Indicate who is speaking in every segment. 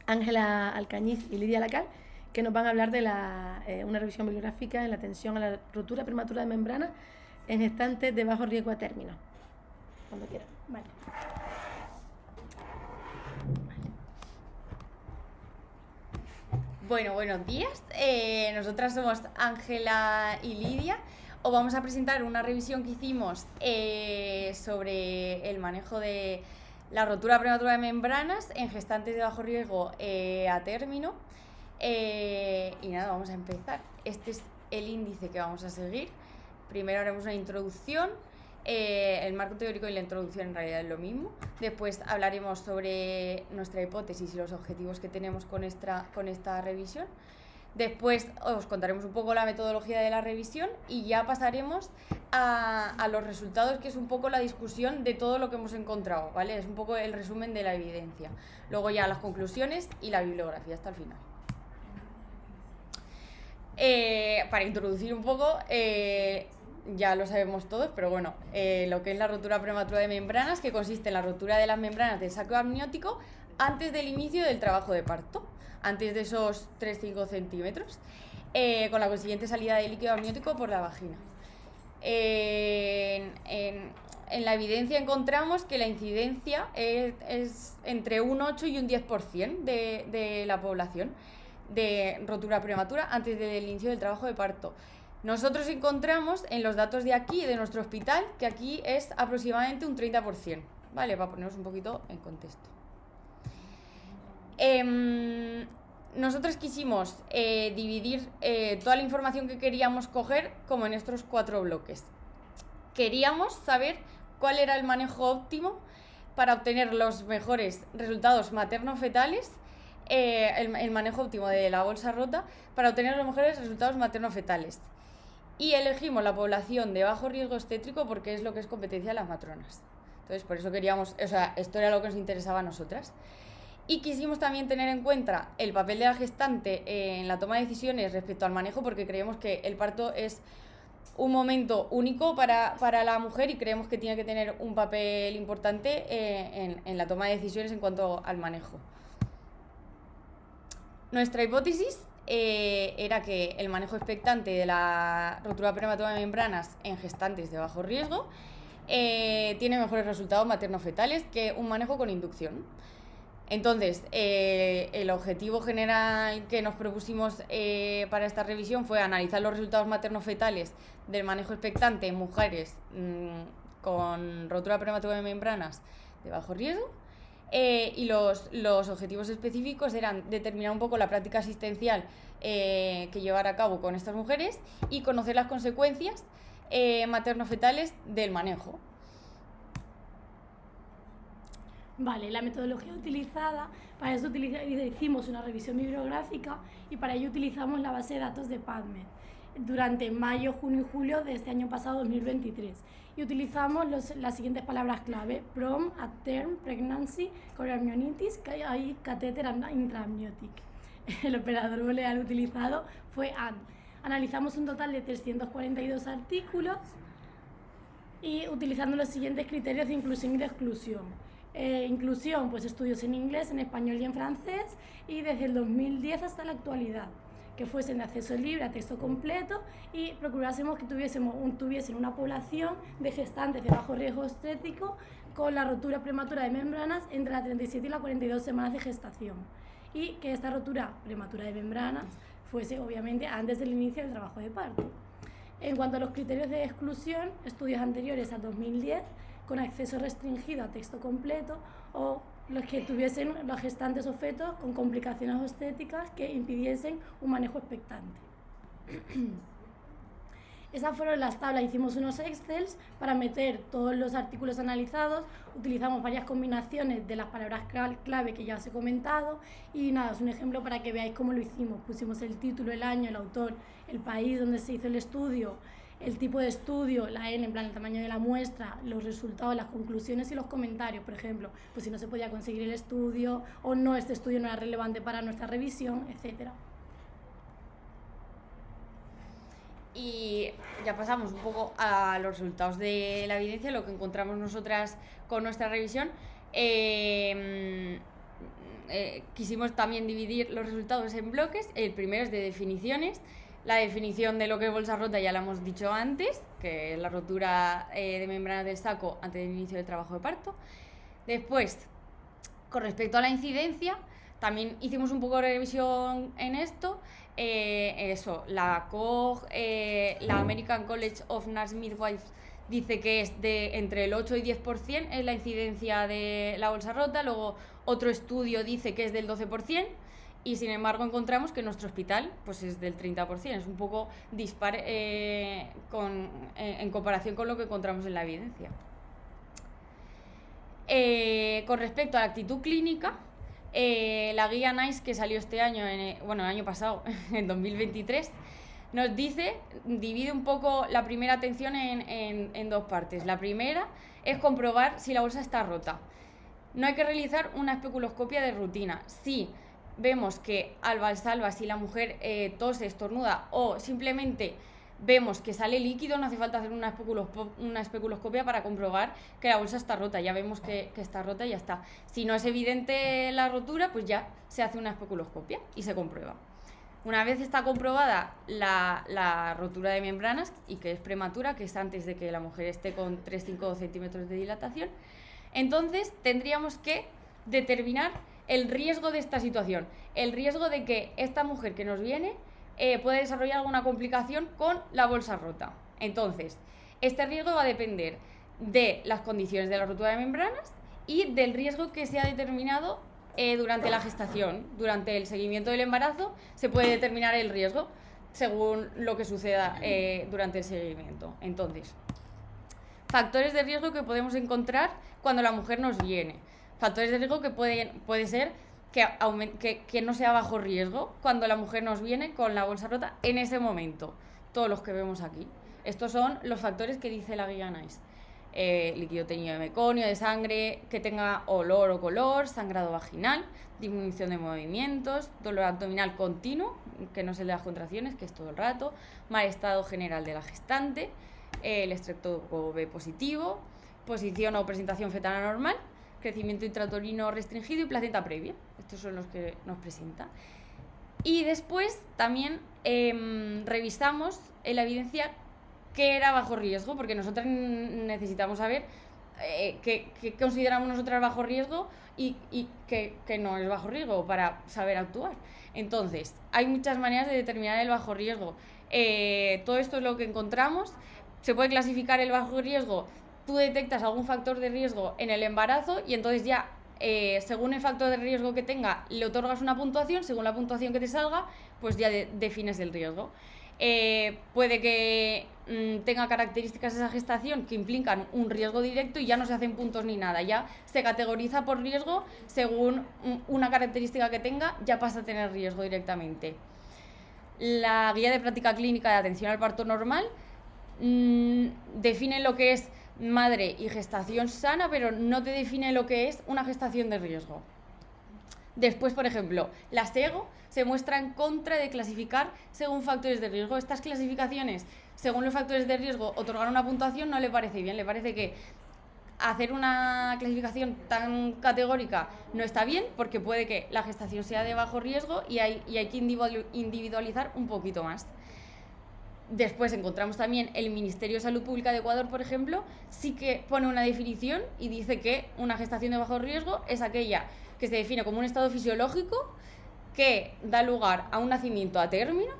Speaker 1: Ángela Alcañiz y Lidia Lacal, que nos van a hablar de una revisión bibliográfica en la atención a la rotura prematura de membranas en gestantes de bajo riesgo a término. Cuando quieran. Vale.
Speaker 2: Bueno, buenos días. Nosotras somos Ángela y Lidia. Os vamos a presentar una revisión que hicimos sobre el manejo de la rotura prematura de membranas en gestantes de bajo riesgo a término. Y nada, vamos a empezar. Este es el índice que vamos a seguir. Primero haremos una introducción. El marco teórico y la introducción en realidad es lo mismo. Después hablaremos sobre nuestra hipótesis y los objetivos que tenemos con esta revisión. Después os contaremos un poco la metodología de la revisión y ya pasaremos a los resultados, que es un poco la discusión de todo lo que hemos encontrado, ¿vale? Es un poco el resumen de la evidencia. Luego ya las conclusiones y la bibliografía hasta el final. Para introducir un poco, ya lo sabemos todos, pero bueno, lo que es la rotura prematura de membranas, que consiste en la rotura de las membranas del saco amniótico antes del inicio del trabajo de parto, antes de esos 3-5 centímetros, con la consiguiente salida de líquido amniótico por la vagina. En la evidencia encontramos que la incidencia es entre un 8 y un 10% de la población de rotura prematura antes del inicio del trabajo de parto. Nosotros encontramos en los datos de aquí, de nuestro hospital, que aquí es aproximadamente un 30%, ¿vale? Para ponernos un poquito en contexto. Nosotros quisimos dividir toda la información que queríamos coger como en estos 4 bloques. Queríamos saber cuál era el manejo óptimo para obtener los mejores resultados materno-fetales, el manejo óptimo de la bolsa rota para obtener los mejores resultados materno-fetales. Y elegimos la población de bajo riesgo obstétrico porque es lo que es competencia de las matronas. Entonces, por eso queríamos, esto era lo que nos interesaba a nosotras. Y quisimos también tener en cuenta el papel de la gestante en la toma de decisiones respecto al manejo, porque creemos que el parto es un momento único para la mujer y creemos que tiene que tener un papel importante en la toma de decisiones en cuanto al manejo. Nuestra hipótesis era que el manejo expectante de la rotura prematura de membranas en gestantes de bajo riesgo tiene mejores resultados materno-fetales que un manejo con inducción. Entonces, el objetivo general que nos propusimos para esta revisión fue analizar los resultados materno-fetales del manejo expectante en mujeres con rotura prematura de membranas de bajo riesgo. Y los objetivos específicos eran determinar un poco la práctica asistencial que llevar a cabo con estas mujeres y conocer las consecuencias materno-fetales del manejo.
Speaker 1: Vale, la metodología utilizada, para eso hicimos una revisión bibliográfica y para ello utilizamos la base de datos de PubMed durante mayo, junio y julio de este año pasado, 2023. Y utilizamos las siguientes palabras clave: PROM, at term, pregnancy, chorioamnionitis, y catéter intraamniotic. El operador booleano utilizado fue AND. Analizamos un total de 342 artículos y utilizando los siguientes criterios de inclusión y de exclusión. Inclusión, pues estudios en inglés, en español y en francés, y desde el 2010 hasta la actualidad, que fuesen de acceso libre a texto completo y procurásemos que tuviesen una población de gestantes de bajo riesgo obstétrico con la rotura prematura de membranas entre las 37 y las 42 semanas de gestación, y que esta rotura prematura de membranas fuese obviamente antes del inicio del trabajo de parto. En cuanto a los criterios de exclusión, estudios anteriores al 2010 con acceso restringido a texto completo, o los que tuviesen los gestantes o fetos con complicaciones obstétricas que impidiesen un manejo expectante. Esas fueron las tablas. Hicimos unos Excels para meter todos los artículos analizados, utilizamos varias combinaciones de las palabras clave que ya os he comentado, y nada, es un ejemplo para que veáis cómo lo hicimos. Pusimos el título, el año, el autor, el país donde se hizo el estudio, el tipo de estudio, la N, en plan el tamaño de la muestra, los resultados, las conclusiones y los comentarios. Por ejemplo, pues si no se podía conseguir el estudio o no, este estudio no era relevante para nuestra revisión, etcétera.
Speaker 2: Y ya pasamos un poco a los resultados de la evidencia, lo que encontramos nosotras con nuestra revisión. quisimos también dividir los resultados en bloques. El primero es de definiciones. La definición de lo que es bolsa rota ya la hemos dicho antes, que es la rotura de membranas del saco antes del inicio del trabajo de parto. Después, con respecto a la incidencia, también hicimos un poco de revisión en esto. La COG, la American College of Nurse Midwives, dice que es de entre el 8 y 10% es la incidencia de la bolsa rota. Luego otro estudio dice que es del 12%. Y sin embargo encontramos que nuestro hospital pues es del 30%, es un poco dispar en comparación con lo que encontramos en la evidencia. Con respecto a la actitud clínica, la guía NICE que salió este año, el año pasado, en 2023, nos dice, divide un poco la primera atención en dos partes. La primera es comprobar si la bolsa está rota. No hay que realizar una especuloscopia de rutina. Si vemos que al valsalva, si la mujer tose, estornuda o simplemente vemos que sale líquido, no hace falta hacer una especuloscopia para comprobar que la bolsa está rota. Ya vemos que está rota y ya está. Si no es evidente la rotura, pues ya se hace una especuloscopia y se comprueba. Una vez está comprobada la rotura de membranas y que es prematura, que es antes de que la mujer esté con 3-5 centímetros de dilatación, entonces tendríamos que determinar el riesgo de esta situación, el riesgo de que esta mujer que nos viene pueda desarrollar alguna complicación con la bolsa rota. Entonces, este riesgo va a depender de las condiciones de la rotura de membranas y del riesgo que se ha determinado durante la gestación. Durante el seguimiento del embarazo se puede determinar el riesgo según lo que suceda durante el seguimiento. Entonces, factores de riesgo que podemos encontrar cuando la mujer nos viene. Factores de riesgo que puede ser que no sea bajo riesgo cuando la mujer nos viene con la bolsa rota en ese momento. Todos los que vemos aquí. Estos son los factores que dice la guía NICE. Líquido teñido de meconio, de sangre, que tenga olor o color, sangrado vaginal, disminución de movimientos, dolor abdominal continuo, que no es el de las contracciones, que es todo el rato, mal estado general de la gestante, el estreptococo B positivo, posición o presentación fetal anormal, crecimiento intrauterino restringido y placenta previa. Estos son los que nos presenta. Y después también revisamos en la evidencia qué era bajo riesgo, porque nosotras necesitamos saber qué consideramos nosotras bajo riesgo y qué no es bajo riesgo para saber actuar. Entonces, hay muchas maneras de determinar el bajo riesgo. Todo esto es lo que encontramos. Se puede clasificar el bajo riesgo. Tú detectas algún factor de riesgo en el embarazo y entonces ya, según el factor de riesgo que tenga, le otorgas una puntuación. Según la puntuación que te salga, pues ya defines el riesgo. Puede que tenga características esa gestación que implican un riesgo directo y ya no se hacen puntos ni nada. Ya se categoriza por riesgo según una característica que tenga, ya pasa a tener riesgo directamente. La guía de práctica clínica de atención al parto normal define lo que es madre y gestación sana, pero no te define lo que es una gestación de riesgo. Después, por ejemplo, la SEGO se muestra en contra de clasificar según factores de riesgo. Estas clasificaciones, según los factores de riesgo, otorgar una puntuación no le parece bien. Le parece que hacer una clasificación tan categórica no está bien, porque puede que la gestación sea de bajo riesgo y hay que individualizar un poquito más. Después encontramos también el Ministerio de Salud Pública de Ecuador, por ejemplo, sí que pone una definición y dice que una gestación de bajo riesgo es aquella que se define como un estado fisiológico que da lugar a un nacimiento a término,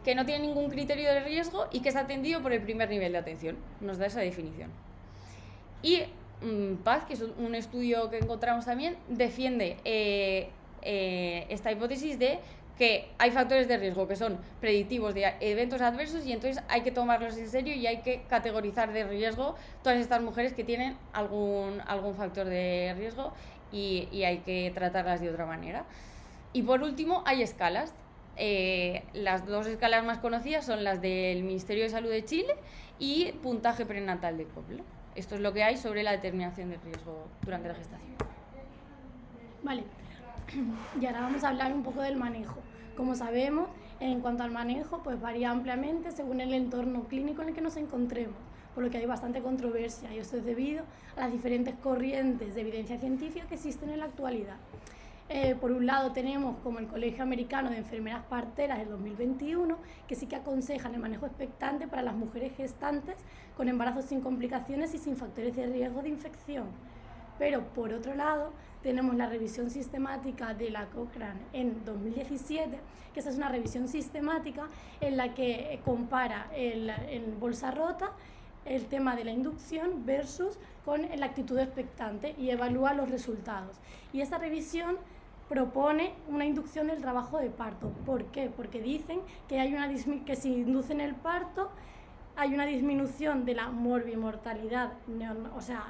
Speaker 2: que no tiene ningún criterio de riesgo y que es atendido por el primer nivel de atención. Nos da esa definición. Y Paz, que es un estudio que encontramos también, defiende esta hipótesis de que hay factores de riesgo que son predictivos de eventos adversos y entonces hay que tomarlos en serio y hay que categorizar de riesgo todas estas mujeres que tienen algún factor de riesgo y hay que tratarlas de otra manera. Y por último, hay escalas. Las dos escalas más conocidas son las del Ministerio de Salud de Chile y puntaje prenatal de Kopler. Esto es lo que hay sobre la determinación de riesgo durante la gestación.
Speaker 1: Vale, y ahora vamos a hablar un poco del manejo. Como sabemos, en cuanto al manejo, pues varía ampliamente según el entorno clínico en el que nos encontremos, por lo que hay bastante controversia, y esto es debido a las diferentes corrientes de evidencia científica que existen en la actualidad. Por un lado tenemos como el Colegio Americano de Enfermeras Parteras del 2021, que sí que aconsejan el manejo expectante para las mujeres gestantes con embarazos sin complicaciones y sin factores de riesgo de infección. Pero por otro lado tenemos la revisión sistemática de la Cochrane en 2017, que esa es una revisión sistemática en la que compara en bolsa rota el tema de la inducción versus con la actitud expectante y evalúa los resultados. Y esta revisión propone una inducción del trabajo de parto. ¿Por qué? Porque dicen que, que si inducen el parto hay una disminución de la morbimortalidad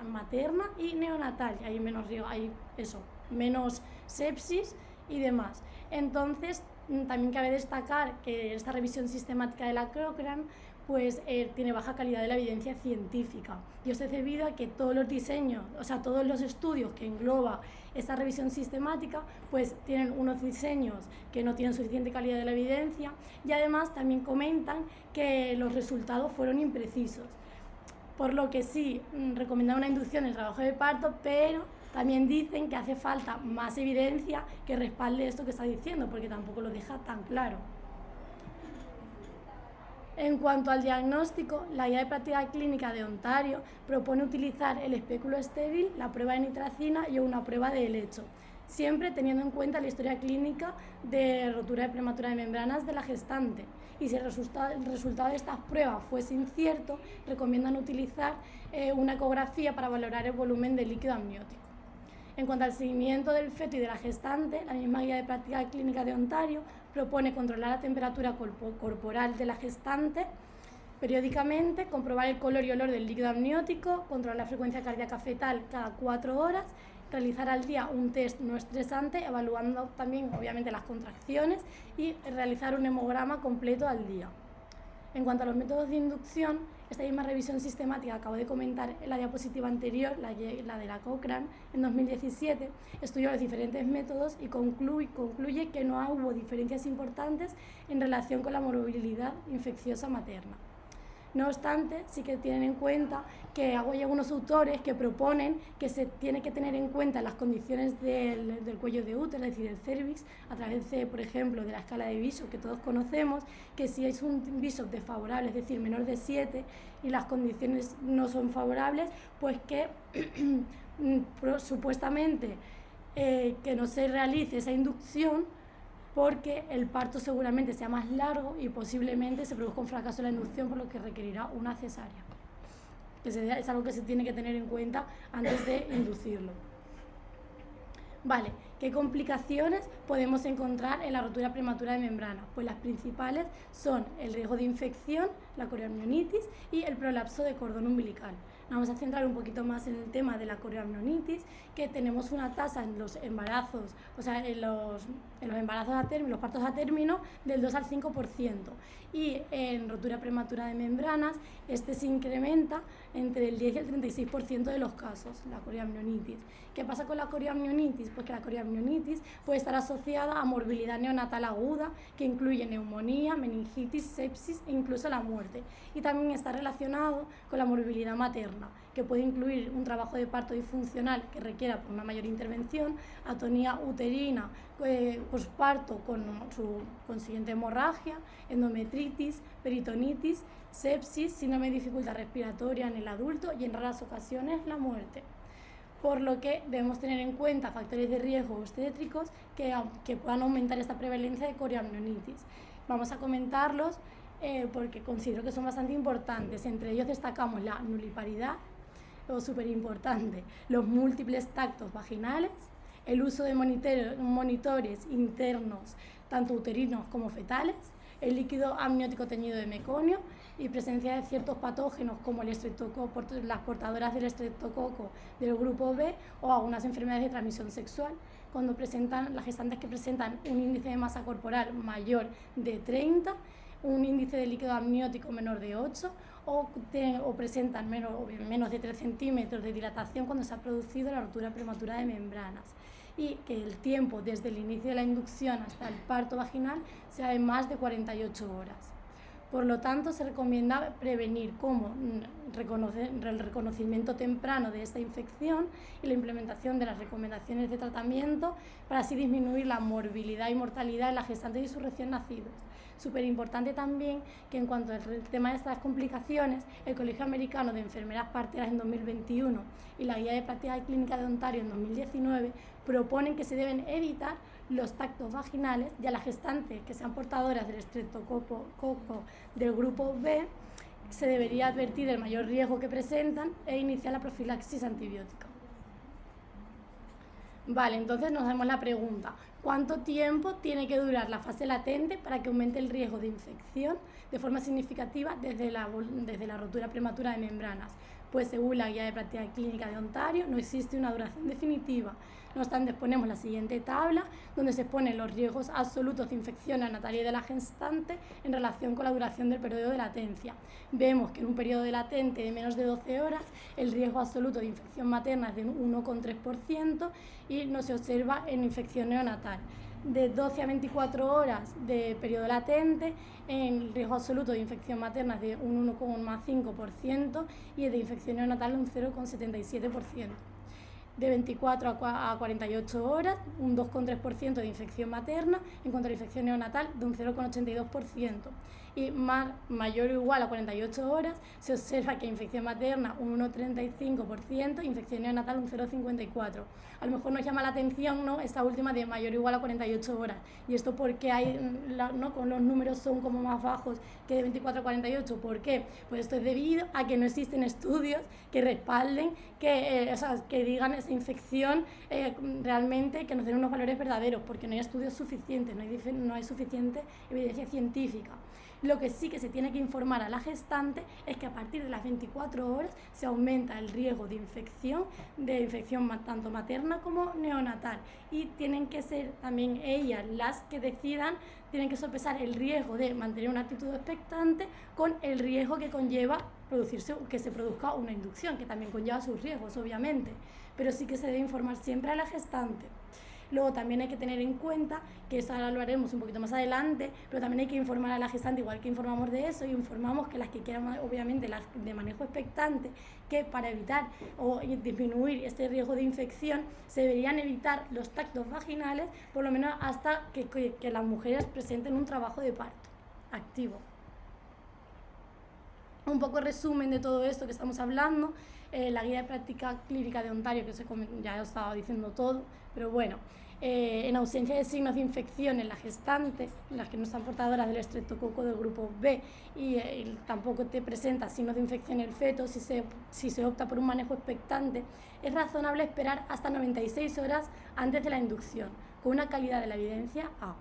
Speaker 1: materna y neonatal, y hay menos riesgo, hay menos sepsis y demás. Entonces, también cabe destacar que esta revisión sistemática de la Cochrane pues tiene baja calidad de la evidencia científica, y esto es debido a que todos los diseños, todos los estudios que engloba esta revisión sistemática pues tienen unos diseños que no tienen suficiente calidad de la evidencia, y además también comentan que los resultados fueron imprecisos, por lo que sí recomiendan una inducción en el trabajo de parto, pero también dicen que hace falta más evidencia que respalde esto que está diciendo, porque tampoco lo deja tan claro. En cuanto al diagnóstico, la Guía de Práctica Clínica de Ontario propone utilizar el espéculo estéril, la prueba de nitracina y una prueba de helecho, siempre teniendo en cuenta la historia clínica de rotura de prematura de membranas de la gestante. Y si el resultado de estas pruebas fuese incierto, recomiendan utilizar una ecografía para valorar el volumen de líquido amniótico. En cuanto al seguimiento del feto y de la gestante, la misma Guía de Práctica Clínica de Ontario propone controlar la temperatura corporal de la gestante periódicamente, comprobar el color y olor del líquido amniótico, controlar la frecuencia cardíaca fetal cada 4 horas, realizar al día un test no estresante, evaluando también obviamente las contracciones, y realizar un hemograma completo al día. En cuanto a los métodos de inducción, esta misma revisión sistemática que acabo de comentar en la diapositiva anterior, la de la Cochrane, en 2017, estudió los diferentes métodos y concluye que no hubo diferencias importantes en relación con la morbilidad infecciosa materna. No obstante, sí que tienen en cuenta que hay algunos autores que proponen que se tiene que tener en cuenta las condiciones del cuello de útero, es decir, el cervix, a través de, por ejemplo, de la escala de Bishop que todos conocemos, que si es un Bishop desfavorable, es decir, menor de 7, y las condiciones no son favorables, pues que supuestamente que no se realice esa inducción, porque el parto seguramente sea más largo y posiblemente se produzca un fracaso en la inducción, por lo que requerirá una cesárea. Es algo que se tiene que tener en cuenta antes de inducirlo. Vale, ¿qué complicaciones podemos encontrar en la rotura prematura de membrana? Pues las principales son el riesgo de infección, la coriamnionitis y el prolapso de cordón umbilical. Nos vamos a centrar un poquito más en el tema de la coriamnionitis, que tenemos una tasa en los embarazos, en los embarazos a término, los partos a término, del 2 al 5%. Y en rotura prematura de membranas, este se incrementa entre el 10 y el 36% de los casos, la coriamnionitis. ¿Qué pasa con la coriamnionitis? Pues que la coriamnionitis puede estar asociada a morbilidad neonatal aguda, que incluye neumonía, meningitis, sepsis e incluso la muerte. Y también está relacionado con la morbilidad materna, que puede incluir un trabajo de parto disfuncional que requiera una mayor intervención, atonía uterina posparto con su consiguiente hemorragia, endometritis, peritonitis, sepsis, síndrome de dificultad respiratoria en el adulto y en raras ocasiones la muerte. Por lo que debemos tener en cuenta factores de riesgo obstétricos que puedan aumentar esta prevalencia de coriamnionitis. Vamos a comentarlos porque considero que son bastante importantes. Entre ellos destacamos la nuliparidad, lo súper importante, los múltiples tactos vaginales, el uso de monitores internos, tanto uterinos como fetales, el líquido amniótico teñido de meconio y presencia de ciertos patógenos como el estreptococo, las portadoras del estreptococo del grupo B o algunas enfermedades de transmisión sexual, cuando las gestantes que presentan un índice de masa corporal mayor de 30, un índice de líquido amniótico menor de 8 o presentan menos de 3 centímetros de dilatación cuando se ha producido la rotura prematura de membranas, y que el tiempo desde el inicio de la inducción hasta el parto vaginal sea de más de 48 horas. Por lo tanto, se recomienda prevenir como el reconocimiento temprano de esta infección y la implementación de las recomendaciones de tratamiento para así disminuir la morbilidad y mortalidad en las gestantes y sus recién nacidos. Súper importante también que en cuanto al tema de estas complicaciones, el Colegio Americano de Enfermeras Parteras en 2021 y la Guía de Práctica Clínica de Ontario en 2019 proponen que se deben evitar los tactos vaginales y a las gestantes que sean portadoras del estreptococo del grupo B se debería advertir del mayor riesgo que presentan e iniciar la profilaxis antibiótica. Vale, entonces nos hacemos la pregunta, ¿cuánto tiempo tiene que durar la fase latente para que aumente el riesgo de infección de forma significativa desde la rotura prematura de membranas? Pues según la Guía de Práctica Clínica de Ontario no existe una duración definitiva. No obstante, ponemos la siguiente tabla donde se ponen los riesgos absolutos de infección neonatal de la gestante en relación con la duración del periodo de latencia. Vemos que en un periodo de latente de menos de 12 horas el riesgo absoluto de infección materna es de 1,3% y no se observa en infección neonatal. De 12 a 24 horas de periodo latente, el riesgo absoluto de infección materna es de un 1,5% y el de infección neonatal un 0,77%. De 24 a 48 horas, un 2,3% de infección materna, en cuanto a la infección neonatal, de un 0,82%. Y mayor o igual a 48 horas, se observa que infección materna un 1,35%, infección neonatal un 0,54%. A lo mejor nos llama la atención, ¿no?, esta última de mayor o igual a 48 horas. Y esto porque con los números son como más bajos que de 24 a 48. ¿Por qué? Pues esto es debido a que no existen estudios que respalden, que digan esa infección realmente, que nos den unos valores verdaderos, porque no hay estudios suficientes, no hay suficiente evidencia científica. Lo que sí que se tiene que informar a la gestante es que a partir de las 24 horas se aumenta el riesgo de infección tanto materna como neonatal, y tienen que ser también ellas las que decidan, tienen que sopesar el riesgo de mantener una actitud expectante con el riesgo que conlleva que se produzca una inducción, que también conlleva sus riesgos, obviamente, pero sí que se debe informar siempre a la gestante. Luego también hay que tener en cuenta, que eso ahora lo haremos un poquito más adelante, pero también hay que informar a la gestante, igual que informamos de eso, y informamos que las que quieran, obviamente, las de manejo expectante, que para evitar o disminuir este riesgo de infección, se deberían evitar los tactos vaginales, por lo menos hasta que las mujeres presenten un trabajo de parto activo. Un poco resumen de todo esto que estamos hablando. La Guía de Práctica Clínica de Ontario, que ya os estaba diciendo todo, pero bueno, en ausencia de signos de infección en la gestante, las que no están portadoras del estreptococo del grupo B, y tampoco te presenta signos de infección en el feto, si se opta por un manejo expectante, es razonable esperar hasta 96 horas antes de la inducción, con una calidad de la evidencia A.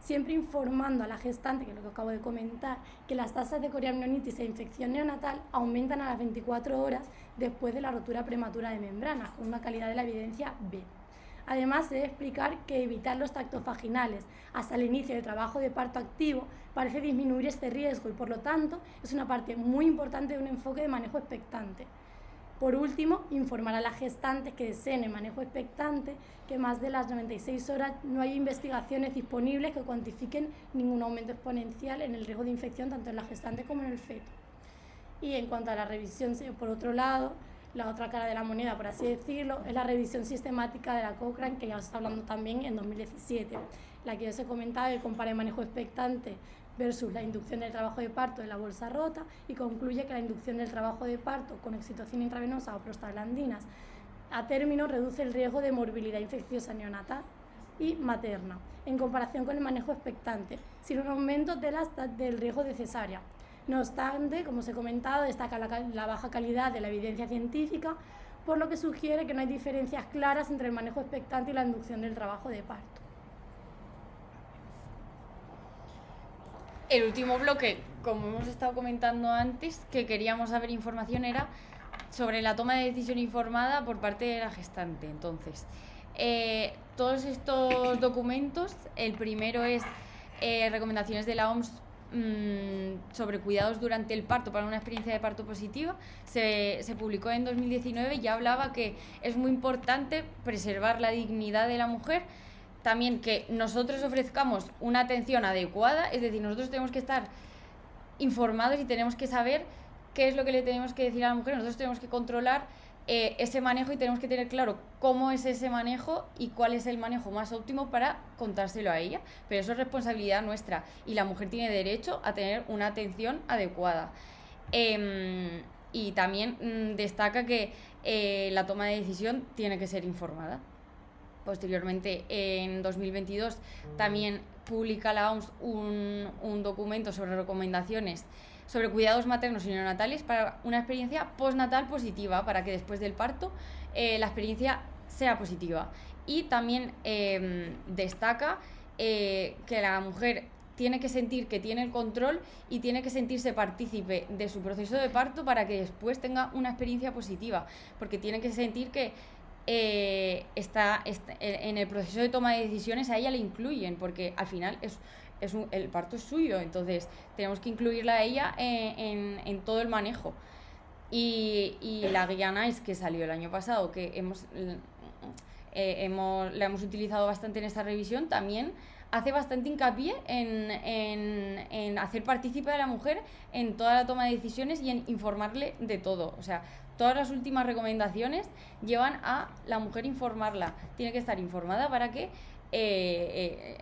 Speaker 1: Siempre informando a la gestante, que es lo que acabo de comentar, que las tasas de coriamnionitis e infección neonatal aumentan a las 24 horas después de la rotura prematura de membranas, con una calidad de la evidencia B. Además, se debe explicar que evitar los tactos vaginales hasta el inicio del trabajo de parto activo parece disminuir este riesgo y, por lo tanto, es una parte muy importante de un enfoque de manejo expectante. Por último, informar a las gestantes que deseen el manejo expectante que más de las 96 horas no hay investigaciones disponibles que cuantifiquen ningún aumento exponencial en el riesgo de infección tanto en la gestante como en el feto. Y en cuanto a la revisión, por otro lado, la otra cara de la moneda, por así decirlo, es la revisión sistemática de la Cochrane, que ya se está hablando también en 2017, la que ya se comentaba, que compara el manejo expectante versus la inducción del trabajo de parto de la bolsa rota, y concluye que la inducción del trabajo de parto con oxitocina intravenosa o prostaglandinas a término reduce el riesgo de morbilidad infecciosa neonatal y materna, en comparación con el manejo expectante, sin un aumento del riesgo de cesárea. No obstante, como os he comentado, destaca la baja calidad de la evidencia científica, por lo que sugiere que no hay diferencias claras entre el manejo expectante y la inducción del trabajo de parto.
Speaker 2: El último bloque, como hemos estado comentando antes, que queríamos saber información, era sobre la toma de decisión informada por parte de la gestante. Entonces, todos estos documentos, el primero es recomendaciones de la OMS sobre cuidados durante el parto para una experiencia de parto positiva, se publicó en 2019 y ya hablaba que es muy importante preservar la dignidad de la mujer. También que nosotros ofrezcamos una atención adecuada, es decir, nosotros tenemos que estar informados y tenemos que saber qué es lo que le tenemos que decir a la mujer. Nosotros tenemos que controlar ese manejo y tenemos que tener claro cómo es ese manejo y cuál es el manejo más óptimo para contárselo a ella. Pero eso es responsabilidad nuestra y la mujer tiene derecho a tener una atención adecuada. Y también destaca que la toma de decisión tiene que ser informada. Posteriormente, en 2022, también publica la OMS un documento sobre recomendaciones sobre cuidados maternos y neonatales para una experiencia postnatal positiva, para que después del parto la experiencia sea positiva. Y también destaca que la mujer tiene que sentir que tiene el control y tiene que sentirse partícipe de su proceso de parto para que después tenga una experiencia positiva, porque tiene que sentir que está en el proceso de toma de decisiones a ella le incluyen, porque al final el parto es suyo, entonces tenemos que incluirla a ella en todo el manejo. Y la guía NICE que salió el año pasado, que la hemos utilizado bastante en esta revisión, también hace bastante hincapié en hacer partícipe a la mujer en toda la toma de decisiones y en informarle de todo. O sea, todas las últimas recomendaciones llevan a la mujer informarla. Tiene que estar informada para que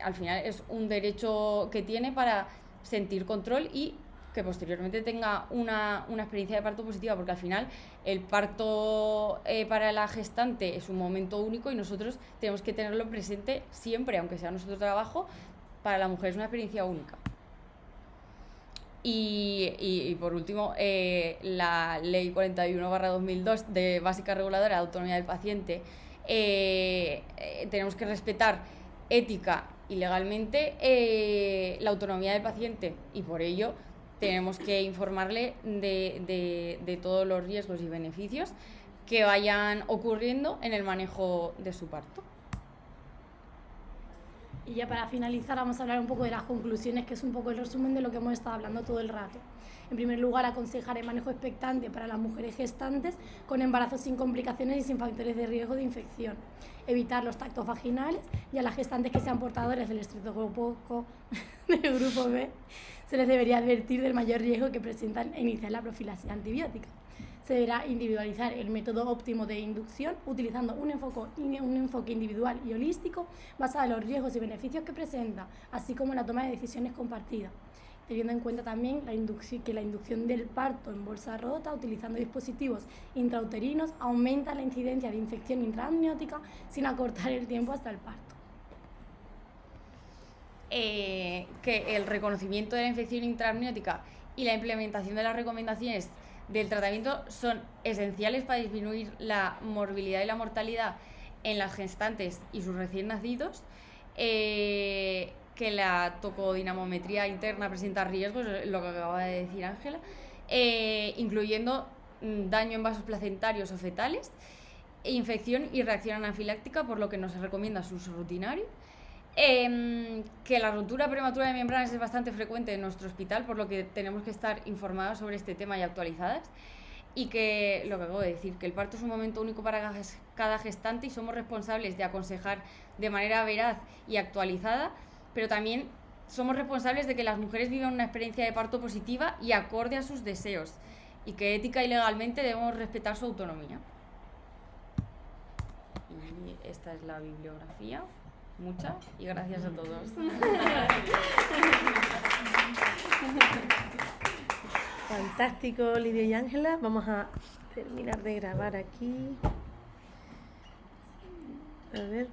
Speaker 2: al final es un derecho que tiene para sentir control y que posteriormente tenga una experiencia de parto positiva, porque al final el parto para la gestante es un momento único y nosotros tenemos que tenerlo presente siempre, aunque sea nuestro trabajo. Para la mujer es una experiencia única. Y por último, la Ley 41/2002 de Básica Reguladora de Autonomía del Paciente, tenemos que respetar ética y legalmente la autonomía del paciente, y por ello tenemos que informarle de todos los riesgos y beneficios que vayan ocurriendo en el manejo de su parto.
Speaker 1: Y ya para finalizar vamos a hablar un poco de las conclusiones, que es un poco el resumen de lo que hemos estado hablando todo el rato. En primer lugar, aconsejar el manejo expectante para las mujeres gestantes con embarazos sin complicaciones y sin factores de riesgo de infección. Evitar los tactos vaginales, y a las gestantes que sean portadoras del estreptococo del grupo B se les debería advertir del mayor riesgo que presentan e iniciar la profilaxis antibiótica. Se deberá individualizar el método óptimo de inducción utilizando un enfoque individual y holístico basado en los riesgos y beneficios que presenta, así como en la toma de decisiones compartidas, teniendo en cuenta también que la inducción del parto en bolsa rota utilizando dispositivos intrauterinos aumenta la incidencia de infección intraamniótica sin acortar el tiempo hasta el parto.
Speaker 2: Que el reconocimiento de la infección intraamniótica y la implementación de las recomendaciones del tratamiento son esenciales para disminuir la morbilidad y la mortalidad en las gestantes y sus recién nacidos, que la tocodinamometría interna presenta riesgos, lo que acaba de decir Ángela, incluyendo daño en vasos placentarios o fetales, infección y reacción anafiláctica, por lo que no se recomienda su uso rutinario. Que la rotura prematura de membranas es bastante frecuente en nuestro hospital, por lo que tenemos que estar informadas sobre este tema y actualizadas. Y que, lo que acabo de decir, que el parto es un momento único para cada gestante y somos responsables de aconsejar de manera veraz y actualizada, pero también somos responsables de que las mujeres vivan una experiencia de parto positiva y acorde a sus deseos, y que ética y legalmente debemos respetar su autonomía. Y esta es la bibliografía. Muchas y gracias a todos.
Speaker 3: Fantástico, Lidia y Ángela. Vamos a terminar de grabar aquí. A ver.